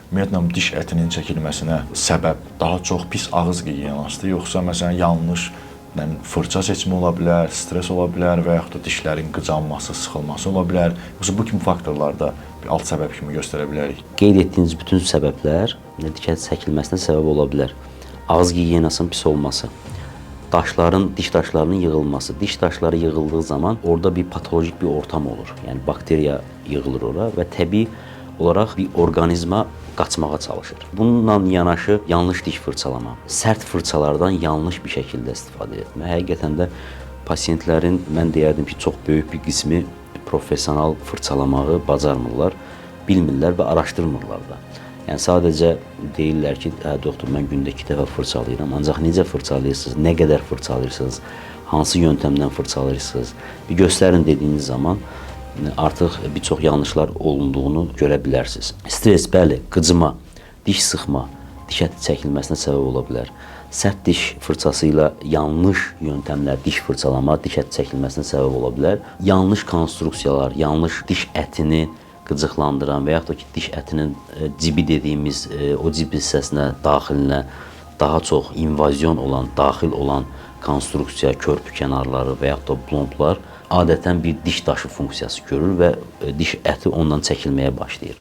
ümumiyyətlə diş ətinin çəkilməsinə səbəb daha çox pis ağız gigiyenasıdır, yoxsa məsələn yanlış fırça seçimi ola bilər, stres ola bilər və yaxud da dişlərin qıcanması, sıxılması ola bilər. Yoxsa bu kimi faktorlarda bir alt səbəb kimi göstərə bilərik? Qeyd etdiyiniz bütün səbəblər diş əti çəkilməsinə səbəb ola bilər. Ağız gigiyenasının pis olması, diş daşlarının yığılması. Diş daşları yığıldığı zaman orada bir patolojik bir ortam olur. Yəni bakteriya yığılır ora və təbii olaraq bir orqanizma qaçmağa çalışır. Bununla yanaşı yanlış diş fırçalama, sərt fırçalardan yanlış bir şəkildə istifadə etmə. Həqiqətən də pasientlərin mən deyərdim ki, çox böyük bir qismi professional fırçalamağı bacarmırlar, bilmirlər və araşdırmırlar da. Yəni sadəcə deyirlər ki, doktor mən gündə 2 dəfə fırçalayıram, ancaq necə fırçalayırsınız, nə qədər fırçalayırsınız, hansı yöntəmdən fırçalayırsınız, bir göstərin dediyiniz zaman artıq bir çox yanlışlar olunduğunu görə bilərsiniz. Stres, bəli, qıcıma, diş sıxma, diş əti çəkilməsinə səbəb ola bilər. Sərt diş fırçası ilə yanlış yöntəmlər diş fırçalama, diş əti çəkilməsinə səbəb ola bilər. Yanlış konstruksiyalar, yanlış diş ətini qıcıqlandıran və yaxud da ki, diş ətinin cibi dediyimiz o cib hissəsinə, daxilinə daha çox invazyon olan, daxil olan konstruksiya, körpü kənarları və yaxud da blomplar adətən bir diş daşı funksiyası görür və diş əti ondan çəkilməyə başlayır.